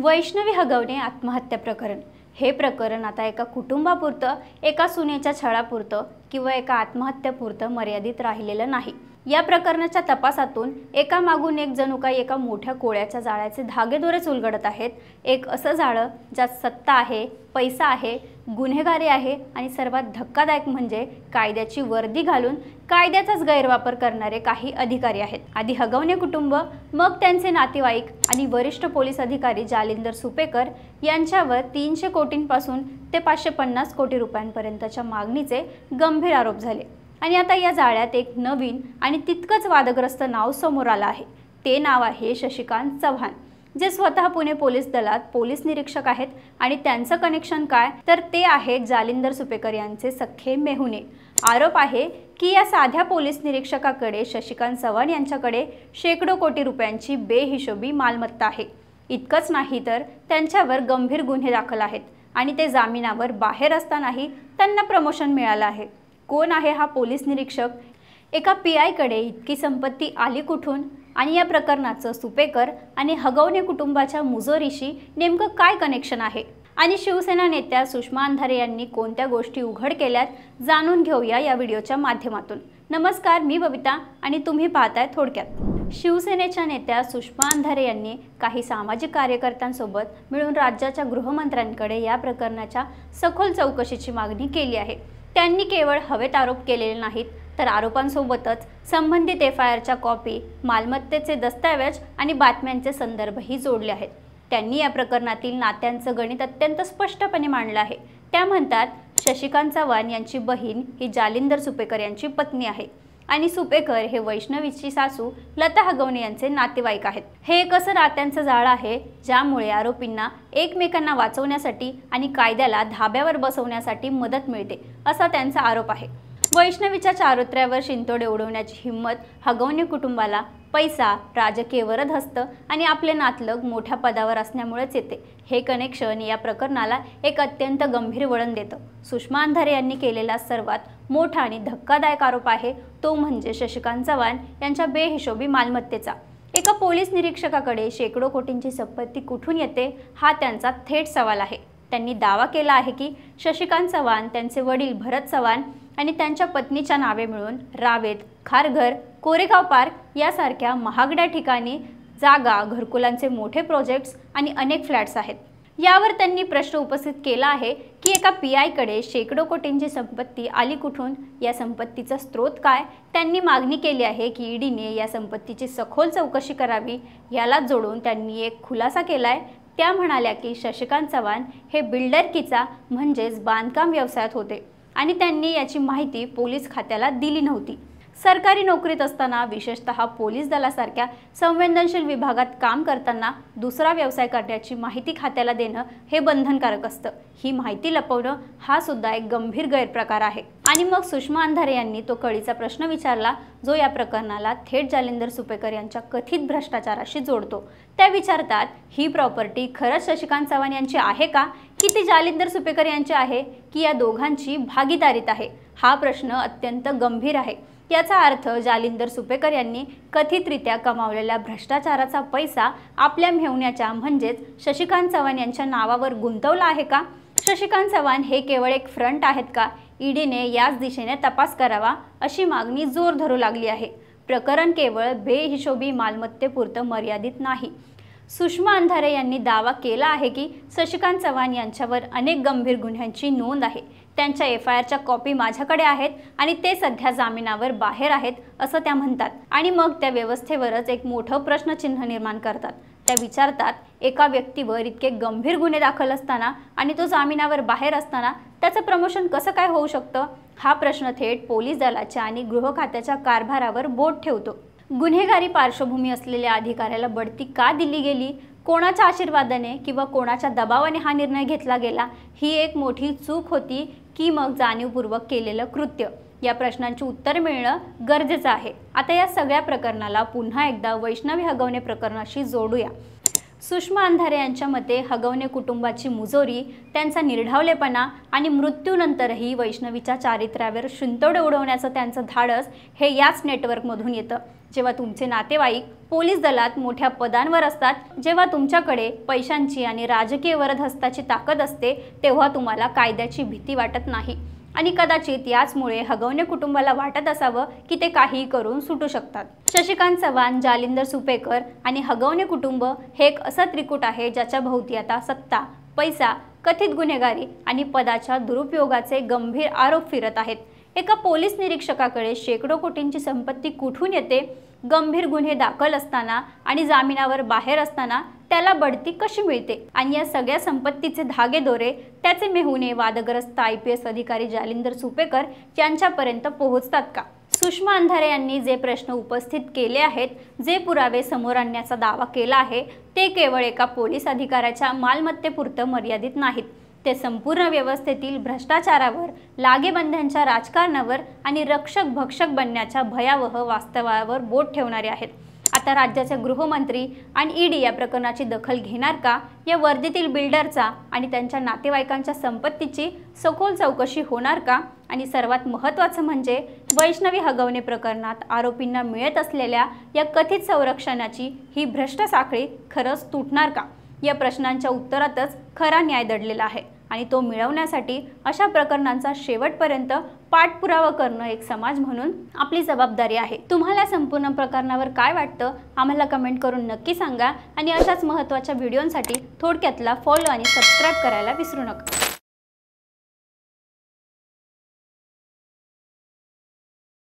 वैष्णवी हगवणे आत्महत्या प्रकरण। हे प्रकरण आता एका कुटुंबापुरतं, एका सुनेच्या छळापुरतं किंवा एका आत्महत्यापुरतं मर्यादित राहिलेलं नाही। या प्रकरणाच्या तपासातून एकामागून एक जणू काही एका मोठ्या कोळ्याच्या जाळ्याचे धागेदोरेच उलगडत आहेत। एक असं जाळं ज्यात सत्ता आहे, पैसा आहे, गुन्हेगारी आहे आणि सर्वात धक्कादायक म्हणजे कायद्याची वर्दी घालून कायद्याचाच गैरवापर करणारे काही अधिकारी आहेत। आधी हगवणे कुटुंब, मग त्यांचे नातेवाईक आणि वरिष्ठ पोलीस अधिकारी जालिंदर सुपेकर यांच्यावर 300 कोटींपासून ते 550 कोटी रुपयांपर्यंतच्या मागणीचे गंभीर आरोप झाले। आणि आता या जाळ्यात एक नवीन आणि तितकंच वादग्रस्त नाव समोर आलं आहे। ते नाव आहे शशिकांत चव्हाण, जे स्वतः पुणे पोलीस दलात पोलीस निरीक्षक आहेत। आणि त्यांचं कनेक्शन काय, तर ते आहेत जालिंदर सुपेकर यांचे सख्खे मेहुणे। आरोप आहे की या साध्या पोलीस निरीक्षकाकडे शशिकांत चव्हाण यांच्याकडे शेकडो कोटी रुपयांची बेहिशोबी मालमत्ता आहे। इतकंच नाही तर त्यांच्यावर गंभीर गुन्हे दाखल आहेत आणि ते जामिनावर बाहेर असतानाही त्यांना प्रमोशन मिळालं आहे। कोण आहे हा पोलीस निरीक्षक? एका PI कडे इतकी संपत्ती आली कुठून? आणि या प्रकरणाचं सुपेकर आणि हगवणे कुटुंबाच्या मुजोरीशी नेमकं काय कनेक्शन आहे? आणि शिवसेना नेत्या सुषमा अंधारे यांनी कोणत्या गोष्टी उघड केल्यात, जाणून घेऊया या व्हिडिओच्या माध्यमातून। नमस्कार, मी बबिता आणि तुम्ही पाहताय थोडक्यात। शिवसेनेच्या नेत्या सुषमा अंधारे यांनी काही सामाजिक कार्यकर्त्यांसोबत मिळून राज्याच्या गृहमंत्र्यांकडे या प्रकरणाच्या सखोल चौकशीची मागणी केली आहे। त्यांनी केवळ हवेत आरोप केलेले नाहीत, तर आरोपांसोबतच संबंधित FIRच्या कॉपी, मालमत्तेचे दस्तऐवज आणि बातम्यांचे संदर्भही जोडले आहेत। त्यांनी या प्रकरणातील नात्यांचं गणित अत्यंत स्पष्टपणे मांडलं आहे। त्या म्हणतात, शशिकांत चव्हाण यांची बहीण ही जालिंदर सुपेकर यांची पत्नी आहे आणि सुपेकर हे वैष्णवीची सासू लता हगवणे यांचे नातेवाईक आहेत। हे एक असं नात्यांचं जाळं आहे ज्यामुळे आरोपींना एकमेकांना वाचवण्यासाठी आणि कायद्याला धाब्यावर बसवण्यासाठी मदत मिळते, असा त्यांचा आरोप आहे। वैष्णवीच्या चारित्र्यावर शिंतोडे उडवण्याची हिंमत हगवणे कुटुंबाला पैसा, राजकीय वरदहस्त आणि आपले नातलग मोठ्या पदावर असण्यामुळेच येते। हे कनेक्शन या प्रकरणाला एक अत्यंत गंभीर वळण देतं। सुषमा अंधारे यांनी केलेला सर्वात मोठा आणि धक्कादायक आरोप आहे तो म्हणजे शशिकांत चव्हाण यांच्या बेहिशोबी मालमत्तेचा। एका पोलीस निरीक्षकाकडे शेकडो कोटींची संपत्ती कुठून येते, हा त्यांचा थेट सवाल आहे। त्यांनी दावा केला आहे की शशिकांत चव्हाण, त्यांचे वडील भरत चव्हाण आणि त्यांच्या पत्नीच्या नावे मिळून रावेत, खारघर, कोरेगाव पार्क यासारख्या महागड्या ठिकाणी जागा, घरकुलांचे मोठे प्रोजेक्ट्स आणि अनेक फ्लॅट्स आहेत। यावर त्यांनी प्रश्न उपस्थित केला आहे की एका PI कडे शेकडो कोटींची संपत्ती आली कुठून? या संपत्तीचा स्रोत काय? त्यांनी मागणी केली आहे की EDने या संपत्तीची सखोल चौकशी करावी। याला जोडून त्यांनी एक खुलासा केलाय। त्या म्हणाल्या की शशिकांत चव्हाण हे बिल्डरकीचा म्हणजेच बांधकाम व्यवसायात होते आणि त्यांनी याची माहिती पोलीस खात्याला दिली नव्हती। सरकारी नोकरीत असताना, विशेषतः पोलीस दलासारख्या संवेदनशील विभागात काम करताना दुसरा व्यवसाय करण्याची माहिती खात्याला देणं हे बंधनकारक असतं। ही माहिती लपवणं हा सुद्धा एक गंभीर गैरप्रकार आहे। आणि मग सुषमा अंधारे यांनी तो कळीचा प्रश्न विचारला जो या प्रकरणाला थेट जालिंदर सुपेकर यांच्या कथित भ्रष्टाचाराशी जोडतो। त्या विचारतात, ही प्रॉपर्टी खरंच शशिकांत चव्हाण यांची आहे का, की ती जालिंदर सुपेकर यांची आहे, की या दोघांची भागीदारीत आहे? हा प्रश्न अत्यंत गंभीर आहे। याचा अर्थ जालिंदर सुपेकर यांनी कथितरित्या कमावलेल्या भ्रष्टाचाराचा पैसा आपल्या मेहुण्याच्या म्हणजेच शशिकांत चव्हाण यांच्या नावावर गुंतवला आहे का? शशिकांत चव्हाण हे केवळ एक फ्रंट आहेत का? EDने याच दिशेने तपास करावा, अशी मागणी जोर धरू लागली आहे। प्रकरण केवळ बेहिशोबी मालमत्तेपुरतं मर्यादित नाही। सुषमा अंधारे यांनी दावा केला आहे की शशिकांत चव्हाण यांच्यावर अनेक गंभीर गुन्ह्यांची नोंद आहे। त्यांच्या FIRच्या कॉपी माझ्याकडे आहेत आणि ते सध्या जामिनावर बाहेर आहेत, असं त्या म्हणतात। आणि मग त्या व्यवस्थेवरच एक मोठं प्रश्नचिन्ह निर्माण करतात। त्या विचारतात, एका व्यक्तीवर इतके गंभीर गुन्हे दाखल असताना आणि तो जामिनावर बाहेर असताना त्याचं प्रमोशन कसं काय होऊ शकतं? हा प्रश्न थेट पोलीस दलाच्या आणि गृह खात्याच्या कारभारावर बोट ठेवतो। गुन्हेगारी पार्श्वभूमी असलेल्या अधिकाऱ्याला बढती का दिली गेली? कोणाच्या आशीर्वादाने किंवा कोणाच्या दबावाने हा निर्णय घेतला गेला? ही एक मोठी चूक होती की मग जाणीवपूर्वक केलेलं कृत्य? या प्रश्नांची उत्तर मिळणं गरजेचं आहे। आता या सगळ्या प्रकरणाला पुन्हा एकदा वैष्णवी हगवणे प्रकरणाशी जोडूया। सुषमा अंधारे यांच्या मते हगवणे कुटुंबाची मुजोरी, त्यांचा निर्ढावलेपणा आणि मृत्यूनंतरही वैष्णवीच्या चारित्र्यावर शिंतोडे उडवण्याचं त्यांचं धाडस हे याच नेटवर्कमधून येतं। जेव्हा तुमचे नातेवाईक पोलीस दलात मोठ्या पदांवर असतात, जेव्हा तुमच्याकडे पैशांची आणि राजकीय वरदहस्ताची ताकद असते, तेव्हा तुम्हाला कायद्याची भीती वाटत नाही आणि कदाचित याचमुळे हगवणे कुटुंबाला वाटत असावं की ते काहीही करून सुटू शकतात। शशिकांत चव्हाण, जालिंदर सुपेकर आणि हगवणे कुटुंब हे एक असं त्रिकूट आहे ज्याच्या भोवती आता सत्ता, पैसा, कथित गुन्हेगारी आणि पदाच्या दुरुपयोगाचे गंभीर आरोप फिरत आहेत। एका पोलीस निरीक्षकाकडे शेकडो कोटींची संपत्ती कुठून येते, गंभीर गुन्हे दाखल असताना आणि जामिनावर बाहेर असताना त्याला बढती कशी मिळते आणि या सगळ्या संपत्तीचे धागेदोरे, त्याचे मेहुणे वादग्रस्त IPS अधिकारी जालिंदर सुपेकर यांच्यापर्यंत पोहोचतात का? सुषमा अंधारे यांनी जे प्रश्न उपस्थित केले आहेत, जे पुरावे समोर आणण्याचा दावा केला आहे, ते केवळ एका पोलीस अधिकाऱ्याच्या मालमत्तेपुरतं मर्यादित नाहीत। ते संपूर्ण व्यवस्थेतील भ्रष्टाचारावर, लागेबंध्यांच्या राजकारणावर आणि रक्षक भक्षक बनण्याच्या भयावह वास्तवावर बोट ठेवणारे आहेत। आता राज्याचे गृहमंत्री आणि ED या प्रकरणाची दखल घेणार का? या वर्दीतील बिल्डरचा आणि त्यांच्या नातेवाईकांच्या संपत्तीची सखोल चौकशी होणार का? आणि सर्वात महत्त्वाचं म्हणजे वैष्णवी हगवणे प्रकरणात आरोपींना मिळत असलेल्या या कथित संरक्षणाची ही भ्रष्ट साखळी खरंच तुटणार का? या प्रश्नांच्या उत्तरातच खरा न्याय दडलेला आहे आणि तो मिळवण्यासाठी अशा प्रकरणांचा शेवटपर्यंत पाठपुरावा करणं एक समाज म्हणून आपली जबाबदारी आहे। तुम्हाला संपूर्ण प्रकरणावर काय वाटतं आम्हाला कमेंट करून नक्की सांगा आणि अशाच महत्त्वाच्या व्हिडिओंसाठी थोडक्यातला फॉलो आणि सबस्क्राईब करायला विसरू नका।